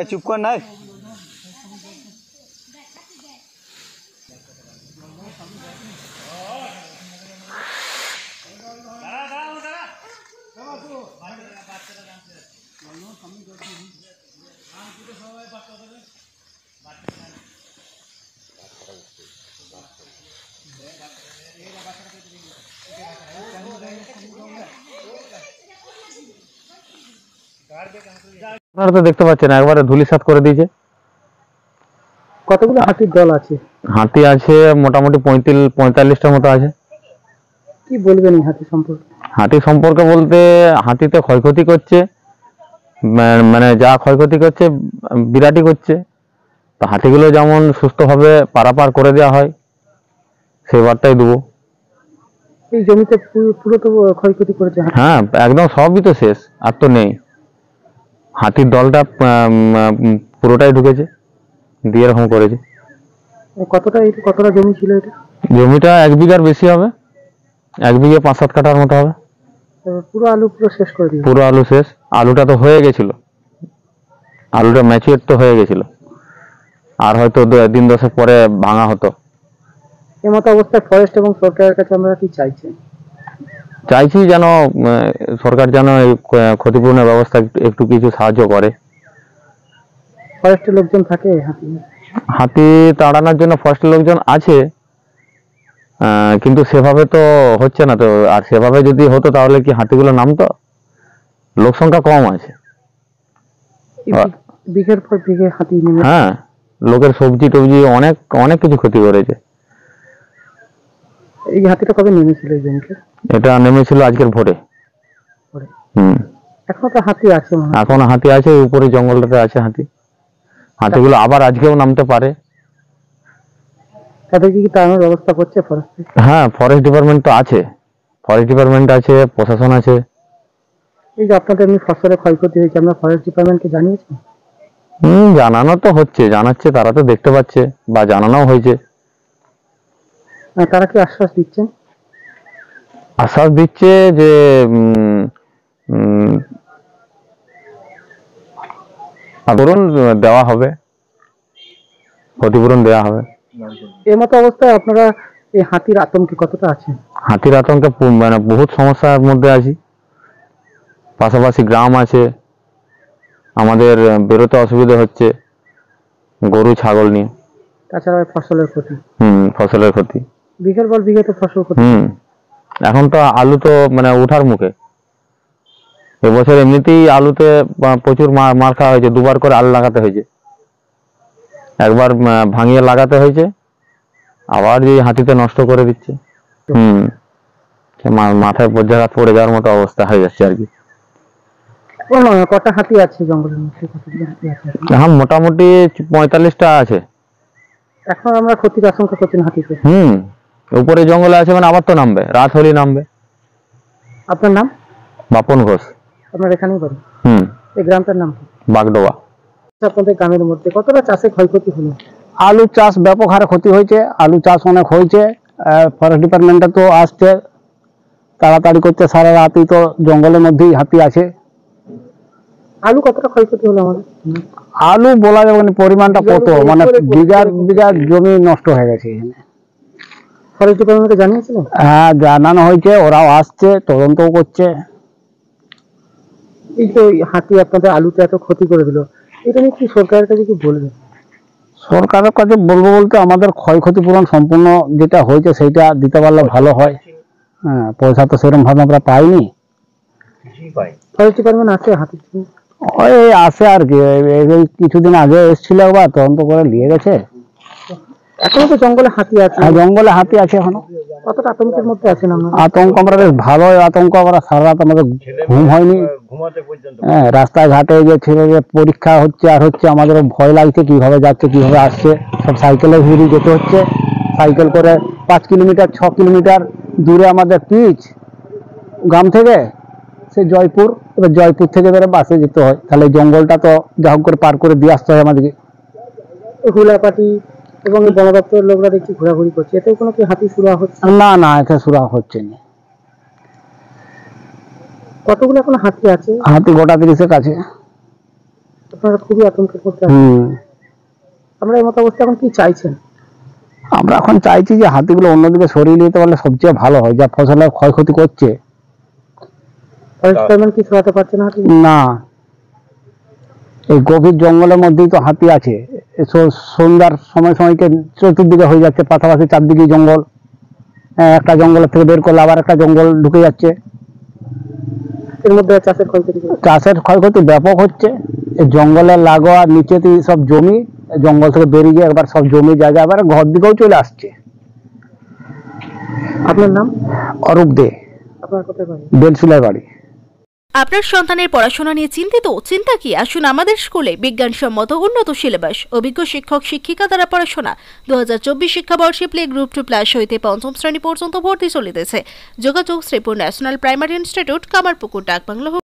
চুপ কর না। আপনারা তো দেখতে পাচ্ছেন একবারে ধুলিসাৎ করে দিয়েছে। কতগুলো হাতির দল আছে? হাতি আছে মোটামুটি 45টার মতো আছে। কি বলবেন এই হাতি সম্পর্কে? হাতি সম্পর্কে বলতে হাতিতে ক্ষয়ক্ষতি করছে, মানে যা ক্ষয়ক্ষতি করছে বিরাটই করছে। তো হাতিগুলো যেমন সুস্থভাবে পারাপার করে দেওয়া হয় সেই বার্তাই দেবো। এই জমিতে পুরো তো ক্ষয়ক্ষতি করেছে। হ্যাঁ একদম সবই তো শেষ, আর তো নেই। হাতির দলটা পুরোটাই ঢুকেছে দিয়ে এরকম করেছে। কতটা জমি ছিল এটা? জমিটা 1 বিঘার বেশি হবে, 1 বিঘে 5-7 কাঠার মতো হবে। পুরো আলু শেষ করে দিল? পুরো আলু শেষ। আলুটা তো হয়ে গেছিল, আলুটা ম্যাচিউর তো হয়ে গেছিল, আর হয়তো 2 দিন 10 পরে ভাঙা হতো। এমতো অবস্থায় ফরেস্ট এবং সরকারের কাছে আমরা কি চাইছি যেন সরকার যেন এই ক্ষতিপূরণের ব্যবস্থা একটু কিছু সাহায্য করে। ফরেস্টের লোকজন থাকে হাতি তাড়ানোর জন্য ফরেস্টের লোকজন আছে, কিন্তু সেভাবে তো হচ্ছে না। তো আর সেভাবে যদি হতো তাহলে কি হাতিগুলো নামতো? লোক সংখ্যা কম আছে। বিঘের পর বিঘে হাতি। হ্যাঁ লোকের সবজি টবজি অনেক অনেক কিছু ক্ষতি করেছে। এই হাতিটা কবে নেমেছিল এই জমিতে? এটা নেমেছিল আজকের ভোরে। এখনো তো হাতি আছে? এখনো হাতি আছে, উপরে জঙ্গলটাতে আছে হাতি। হাতিগুলো আবার আজকেও নামতে পারে। তাদেরকে কি তাড়ানোর ব্যবস্থা করছে ফরেস্ট? হ্যাঁ ফরেস্ট ডিপার্টমেন্ট তো আছে, ফরেস্ট ডিপার্টমেন্ট আছে, প্রশাসন আছে। এই যে আপনাদের এমনি ফসলের ক্ষয়ক্ষতি হয়েছে, আমরা ফরেস্ট ডিপার্টমেন্টকে জানিয়েছি? জানানো তো হচ্ছে, জানাচ্ছে, তারা তো দেখতে পাচ্ছে বা জানানো হয়েছে। তারা কি আশ্বাস দিচ্ছেন? আশ্বাস দিচ্ছে যে ক্ষতিপূরণ দেওয়া হবে, ক্ষতিপূরণ দেওয়া হবে। এই মতো অবস্থায় আপনারা এই হাতির আতঙ্কে কতটা আছেন? হাতির আতঙ্কে মানে বহুত সমস্যার মধ্যে আছি। পাশাপাশি গ্রাম আছে, আমাদের বেরোতে অসুবিধা হচ্ছে গরু ছাগল নিয়ে। তাছাড়া ফসলের ক্ষতি। ফসলের ক্ষতি বিঘের পর বিঘে তো ফসল ক্ষতি। এখন তো আলু তো মানে উঠার মুখে। এবছর এমনিতেই আলুতে প্রচুর মার খাওয়া হয়েছে, 2বার করে আলু লাগাতে হয়েছে। একবার ভাঙিয়ে লাগাতে হয়েছে, আবার যে হাতিতে নষ্ট করে দিচ্ছে। মাথায় বজ্রাঘাত পড়ে যাওয়ার মতো অবস্থা হয়ে যাচ্ছে আর কি। কটা হাতি আছে জঙ্গলের মধ্যে? এখন মোটামুটি 45টা আছে। এখন আমরা ক্ষতির আশঙ্কা করছি না হাতিতে? উপরে জঙ্গলে আছে, মানে আবার তো নামবে, রাত হলেই নামবে। আপনার নাম? বাপন ঘোষ। আপনার এখানেই বাড়ি? এই গ্রামটার নাম কি? বাগডোবা। আপনাদের গ্রামের মধ্যে কতটা চাষে ক্ষয়ক্ষতি হলো? আলু চাষ ব্যাপক হারে ক্ষতি হয়েছে, আলু চাষ অনেক হয়েছে। ফরেস্ট ডিপার্টমেন্টে তো আসছে, তাড়াতাড়ি করছে। সারা রাতই তো জঙ্গলের মধ্যেই হাতি আছে। আলু কতটা ক্ষয়ক্ষতি হলো আমাদের? আলু বলা যাবে না পরিমাণটা কত, মানে বিঘার বিঘার জমি নষ্ট হয়ে গেছে এখানে। ফরেস্ট ডিপার্টমেন্টকে জানিয়েছিলেন? হ্যাঁ জানানো হয়েছে, ওরাও আসছে, তদন্তও করছে। এই তো হাতি আপনাদের আলুতে এত ক্ষতি করে দিল, এটা নিয়ে কি সরকারের কাছে কি বলবেন? সরকারের কাছে বলবো বলতে আমাদের ক্ষয়ক্ষতি পূরণ সম্পূর্ণ যেটা হয়েছে সেইটা দিতে পারলে ভালো হয়। হ্যাঁ পয়সা তো সেরকম ভাবে আমরা পাইনি। ফরেস্ট ডিপার্টমেন্ট আছে হাতি? ওই আছে আর কি, কিছুদিন আগে এসেছিল একবার, তদন্ত করে নিয়ে গেছে। এখনো তো জঙ্গলে হাতি আছে? জঙ্গলে হাতি আছে এখনো। কতটা আতঙ্কের মধ্যে আছেন আমরা? আতঙ্ক আমরা বেশ ভালোই আতঙ্ক, আমরা সারা রাত আমাদের ঘুম হয়নি। হ্যাঁ রাস্তায় ঘাটে যে ছেলে পরীক্ষা হচ্ছে আর হচ্ছে, আমাদেরও ভয় লাগছে কিভাবে যাচ্ছে কিভাবে আসছে। সব সাইকেলে ঘুরে যেতে হচ্ছে, সাইকেল করে 5 কিলোমিটার 6 কিলোমিটার দূরে আমাদের পিচ গ্রাম থেকে সে জয়পুর। এবার জয়পুর থেকে ধরে বাসে যেতে হয়, তাহলে জঙ্গলটা তো যা হোক করে পার করে দিয়ে আসতে হয় আমাদেরকে। হুলাপাটি এবং বন দপ্তরের লোকরা দেখছি ঘোরাঘুরি করছে, এতেও কোনো কি হাতি সুরা হচ্ছে? না না, এতে সুরা হচ্ছে না। কতগুলো এখন হাতি আছে? হাতি গোটা 30 কাছে। আপনারা খুবই আতঙ্কের মধ্যে আছেন। আমরা এই মতো অবস্থা এখন কি চাইছেন? আমরা এখন চাইছি যে হাতিগুলো অন্যদিকে সরিয়ে নিতে পারলে সবচেয়ে ভালো হয়, যা ফসলের ক্ষয়ক্ষতি করছে। ফরেস্ট ডিপার্টমেন্ট কি সহায়তা পাচ্ছে না হাতি? না, এই গভীর জঙ্গলের মধ্যেই তো হাতি আছে। সন্ধ্যার সময় সময়কে চতুর্দিকে হয়ে যাচ্ছে, পাশাপাশি চারদিকে জঙ্গল। একটা জঙ্গলের থেকে বের করলে আবার একটা জঙ্গল ঢুকে যাচ্ছে। এর মধ্যে চাষের ক্ষয়ক্ষতি করছে। চাষের ক্ষয়ক্ষতি ব্যাপক হচ্ছে। এই জঙ্গলের লাগোয়া নিচেতে সব জমি, জঙ্গল থেকে বেরিয়ে গিয়ে একবার সব জমি জায়গা আবার ঘর দিকেও চলে আসছে। আপনার নাম? অরূপ দে, আপনার কোথায় বাড়ি? বেলসুলার বাড়ি। আপনার সন্তানের পড়াশোনা নিয়ে চিন্তিত? চিন্তা কি, আসুন আমাদের স্কুলে। বিজ্ঞানসম্মত উন্নত সিলেবাস, অভিজ্ঞ শিক্ষক শিক্ষিকা দ্বারা পড়াশোনা। 2024 শিক্ষাবর্ষে প্লে গ্রুপ 2+ হইতে পঞ্চম শ্রেণী পর্যন্ত ভর্তি চলিতেছে। যোগাযোগ Sripur national primary institute, Kamarpukur, ডাকবাংলা।